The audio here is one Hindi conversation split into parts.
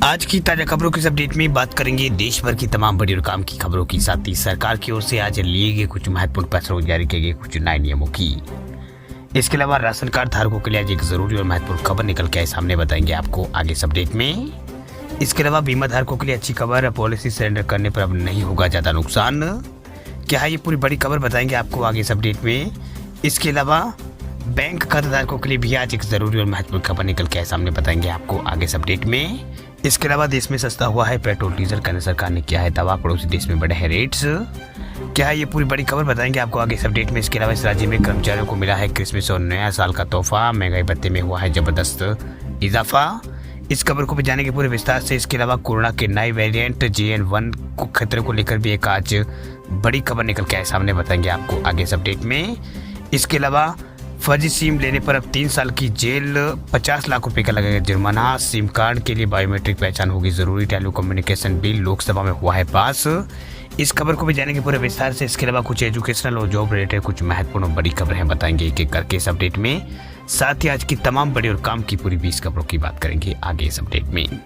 आज की ताजा खबरों की अपडेट में बात करेंगे देश भर की तमाम बड़ी और काम की खबरों की, साथ ही सरकार की ओर से आज लिए गए कुछ महत्वपूर्ण फैसलों जारी किए गए कुछ नए नियमों की। इसके अलावा राशन कार्ड धारकों के लिए आज एक जरूरी और महत्वपूर्ण खबर निकल के आए सामने, बताएंगे आपको आगे इस अपडेट में। इसके अलावा बीमा धारकों के लिए अच्छी खबर, पॉलिसी सरेंडर करने पर अब नहीं होगा ज्यादा नुकसान। क्या है ये पूरी बड़ी खबर, बताएंगे आपको आगे इस अपडेट में। इसके अलावा बैंक खाताधारकों के लिए भी आज एक जरूरी और महत्वपूर्ण खबर निकल के आए सामने, बताएंगे आपको आगे इस अपडेट में। इसके अलावा देश में सस्ता हुआ है पेट्रोल डीजल, केंद्र सरकार ने किया है दावा, पड़ोसी देश में बढ़े हैं रेट्स। क्या है ये पूरी बड़ी खबर, बताएंगे आपको आगे इस अपडेट में। इसके अलावा इस राज्य में कर्मचारियों को मिला है क्रिसमस और नया साल का तोहफा, महंगाई भत्ते में हुआ है जबरदस्त इजाफा। इस खबर को भी जानेंगे पूरे विस्तार से। इसके अलावा कोरोना के नए वेरिएंट JN1 को खतरे को लेकर भी एक आज बड़ी खबर निकल के आए सामने, बताएंगे आपको आगे इस अपडेट में। इसके अलावा फर्जी सिम लेने पर अब 3 साल की जेल, 50 लाख रुपए का लगेगा जुर्माना। सिम कार्ड के लिए बायोमेट्रिक पहचान होगी जरूरी, टेलीकम्युनिकेशन बिल लोकसभा में हुआ है पास। इस खबर को भी जानेंगे पूरे विस्तार से। इसके अलावा कुछ एजुकेशनल और जॉब रिलेटेड कुछ महत्वपूर्ण और बड़ी खबरें हैं, बताएंगे एक एक करके इस अपडेट में। साथ ही आज की तमाम बड़ी और काम की पूरी 20 खबरों की बात करेंगे आगे इस अपडेट में।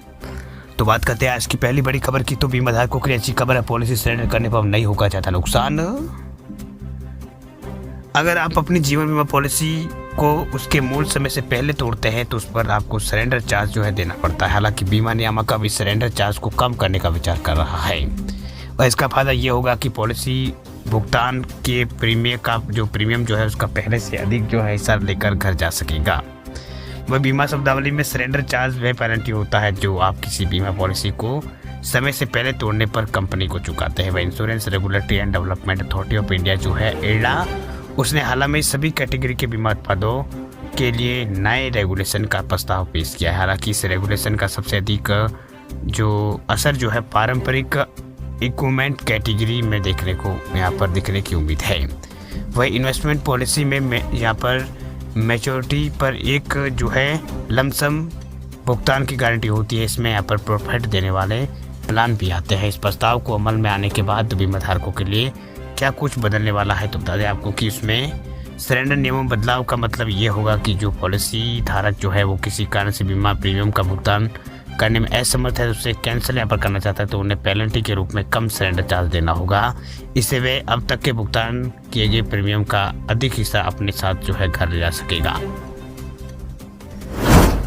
तो बात करते हैं आज की पहली बड़ी खबर की। तो बीमा धारकों के लिए अच्छी खबर है, पॉलिसी सरेंडर करने पर अब नहीं होगा ज्यादा नुकसान। अगर आप अपनी जीवन बीमा पॉलिसी को उसके मूल समय से पहले तोड़ते हैं तो उस पर आपको सरेंडर चार्ज जो है देना पड़ता है। हालांकि बीमा नियामक अभी सरेंडर चार्ज को कम करने का विचार कर रहा है और इसका फायदा ये होगा कि पॉलिसी भुगतान के प्रीमियम जो है उसका पहले से अधिक जो है हिस्सा लेकर घर जा सकेगा। वह बीमा शब्दावली में सरेंडर चार्ज वह पेनल्टी होता है जो आप किसी बीमा पॉलिसी को समय से पहले तोड़ने पर कंपनी को चुकाते हैं। वह insurance regulatory and development authority of India जो है IRDA, उसने हाल में सभी कैटेगरी के बीमा उत्पादों के लिए नए रेगुलेशन का प्रस्ताव पेश किया है। हालांकि इस रेगुलेशन का सबसे अधिक जो असर जो है पारंपरिक इक्विपमेंट कैटेगरी में दिखने की उम्मीद है। वह इन्वेस्टमेंट पॉलिसी में यहाँ पर मैच्योरिटी पर एक जो है लमसम भुगतान की गारंटी होती है। इसमें यहाँ पर प्रॉफिट देने वाले प्लान भी आते हैं। इस प्रस्ताव को अमल में आने के बाद बीमा धारकों के लिए क्या कुछ बदलने वाला है, तो बता दें आपको कि उसमें सरेंडर नियमों में बदलाव का मतलब ये होगा कि जो पॉलिसी धारक जो है वो किसी कारण से बीमा प्रीमियम का भुगतान करने में असमर्थ है, उससे कैंसिल यहाँ पर करना चाहता है तो उन्हें पेनल्टी के रूप में कम सरेंडर चार्ज देना होगा। इससे वे अब तक के भुगतान किए गए प्रीमियम का अधिक हिस्सा अपने साथ जो है घर ले जा सकेगा।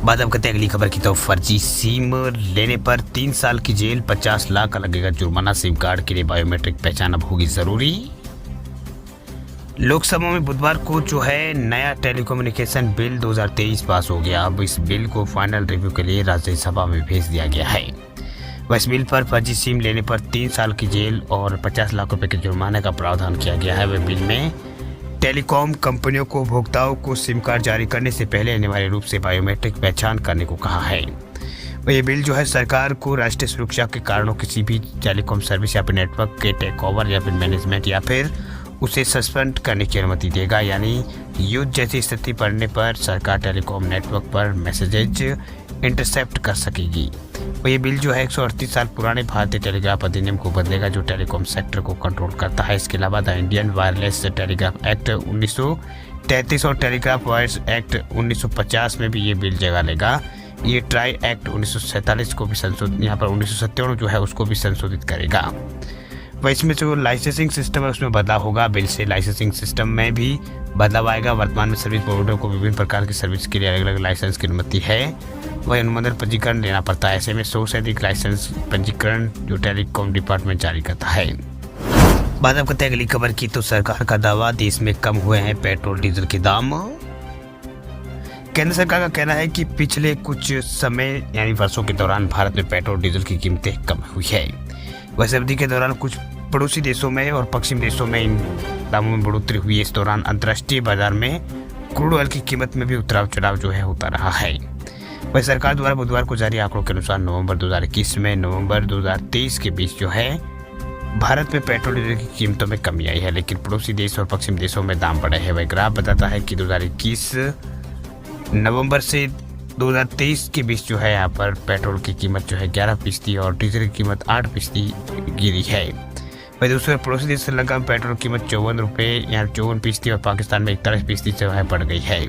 बात अब करते हैं अगली खबर की। तो फर्जी सिम लेने पर 3 साल की जेल, 50 लाख का लगेगा जुर्माना। सिम कार्ड के लिए बायोमेट्रिक पहचान अब होगी जरूरी। लोकसभा में बुधवार को जो है नया टेलीकम्युनिकेशन बिल 2023 पास हो गया। अब इस बिल को फाइनल रिव्यू के लिए राज्यसभा में भेज दिया गया है। वह इस बिल पर फर्जी सिम लेने पर 3 साल की जेल और 50 लाख रुपए के जुर्माने का प्रावधान किया गया है। वह बिल में टेलीकॉम कंपनियों को उपभोक्ताओं को सिम कार्ड जारी करने से पहले अनिवार्य रूप से बायोमेट्रिक पहचान करने को कहा है। वह ये बिल जो है सरकार को राष्ट्रीय सुरक्षा के कारणों किसी भी टेलीकॉम सर्विस या फिर नेटवर्क के टेक ओवर या फिर मैनेजमेंट या फिर उसे सस्पेंड करने की अनुमति देगा। यानी युद्ध जैसी स्थिति पड़ने पर सरकार टेलीकॉम नेटवर्क पर मैसेजेज इंटरसेप्ट कर सकेगी। और ये बिल जो है 138 साल पुराने भारतीय टेलीग्राफ अधिनियम को बदलेगा जो टेलीकॉम सेक्टर को कंट्रोल करता है। इसके अलावा the Indian wireless telegraph act 1933 और टेलीग्राफ वायर्स एक्ट 1950 में भी ये बिल जगह लेगा। ये ट्राई एक्ट 1947 को भी संशोधित, यहाँ पर 1997 जो है उसको भी संशोधित करेगा। वह इसमें जो लाइसेंसिंग सिस्टम है उसमें बदलाव होगा। बिल से लाइसेंसिंग सिस्टम में भी बदलाव आएगा। वर्तमान में सर्विस प्रोवाइडर को विभिन्न प्रकार की सर्विस के लिए अलग अलग लाइसेंस की अनुमति है। वह अनुमोदन पंजीकरण लेना पड़ता है। ऐसे में 100 से अधिक लाइसेंस पंजीकरण जो टेलीकॉम डिपार्टमेंट जारी करता है। बात अब करते हैं अगली खबर की। तो सरकार का दावा, देश में कम हुए हैं पेट्रोल डीजल के दाम। केंद्र सरकार का कहना है कि पिछले कुछ समय यानी वर्षों के दौरान भारत में पेट्रोल डीजल की कीमतें कम हुई है। वैसे अवधि के दौरान कुछ पड़ोसी देशों में और पश्चिम देशों में इन दामों में बढ़ोतरी हुई है। इस दौरान अंतर्राष्ट्रीय बाजार में क्रूड ऑयल की कीमत में भी उतार चढ़ाव जो है होता रहा है। वह सरकार द्वारा बुधवार को जारी आंकड़ों के अनुसार नवंबर 2021 में नवंबर 2023 के बीच जो है भारत में पेट्रोल डीजल की कीमतों में कमी आई है, लेकिन पड़ोसी देश और पश्चिम देशों में दाम बढ़े हैं। वह ग्राफ बताता है कि 2021 नवंबर से 2023 के बीच जो है यहाँ पर पेट्रोल की कीमत जो है 11% और डीजल की कीमत 8% गिरी है। वही दूसरे पड़ोसी देश श्रीलंका में पेट्रोल की कीमत 54 रुपये यहाँ 54% और पाकिस्तान में 41% जो है बढ़ गई है।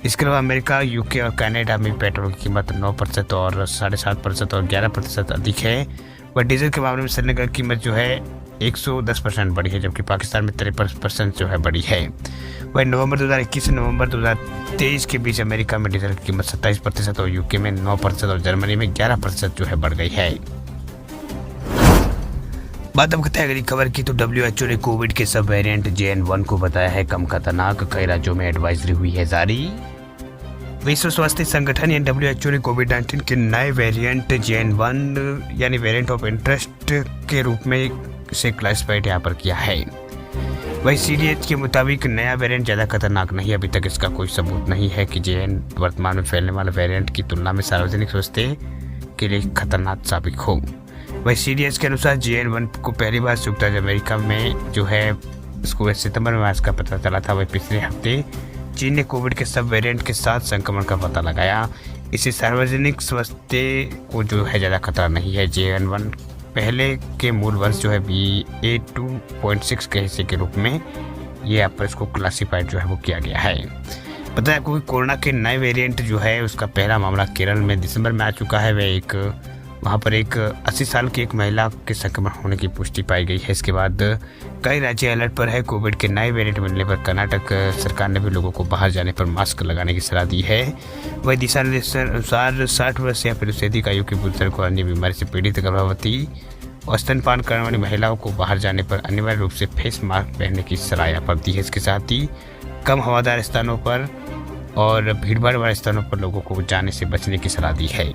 इसके अलावा अमेरिका, यूके और कनाडा में पेट्रोल की कीमत 9% और 7.5% और 11% अधिक है। वह डीजल के मामले में सिलेंडर की कीमत जो है 110% बढ़ी है, जबकि पाकिस्तान में 53% जो है बढ़ी है। वही नवंबर 2021 से नवंबर 2023 के बीच अमेरिका में डीजल की कीमत 27% और यूके में 9% और जर्मनी में 11% जो है बढ़ गई है। बात अब करते हैं अगली खबर की, तो WHO ने कोविड के सब वेरिएंट JN.1 को बताया है कम खतरनाक। कई राज्यों में एडवाइजरी हुई है जारी। विश्व स्वास्थ्य संगठन यानी WHO ने कोविड-19 के नए वेरिएंट JN.1 यानी वेरिएंट ऑफ इंटरेस्ट के रूप में इसे क्लासिफाइड यहाँ पर किया है। वही CDH के मुताबिक नया वेरिएंट ज़्यादा खतरनाक नहीं। अभी तक इसका कोई सबूत नहीं है कि JN वर्तमान में फैलने वाले वेरिएंट की तुलना में सार्वजनिक स्वास्थ्य के लिए खतरनाक साबित हो। वही CDH के अनुसार JN.1 को पहली बार संयुक्त राज्य अमेरिका में जो है इसको सितंबर में इसका पता चला था। वही पिछले हफ्ते चीन ने कोविड के सब वेरिएंट के साथ संक्रमण का पता लगाया। इसे सार्वजनिक स्वास्थ्य को जो है ज़्यादा खतरा नहीं है। JN.1 पहले के मूल वंश जो है BA.2.6 के हिस्से के रूप में ये यहाँ पर इसको क्लासिफाइड जो है वो किया गया है। पता है आपको कि कोरोना के नए वेरिएंट जो है उसका पहला मामला केरल में दिसंबर में आ चुका है। वह वहाँ पर एक 80 साल की एक महिला के संक्रमण होने की पुष्टि पाई गई है। इसके बाद कई राज्य अलर्ट पर है। कोविड के नए वेरिएंट मिलने पर कर्नाटक सरकार ने भी लोगों को बाहर जाने पर मास्क लगाने की सलाह दी है। वही दिशा निर्देशानुसार 60 वर्ष या फिर उससे अधिक आयु के बुजुर्ग और अन्य बीमारी से पीड़ित गर्भवती और स्तनपान करने वाली महिलाओं को बाहर जाने पर अनिवार्य रूप से फेस मास्क पहनने की सलाह यहाँ पर दी है। इसके साथ ही कम हवादार स्थानों पर और भीड़भाड़ वाले स्थानों पर लोगों को जाने से बचने की सलाह दी है।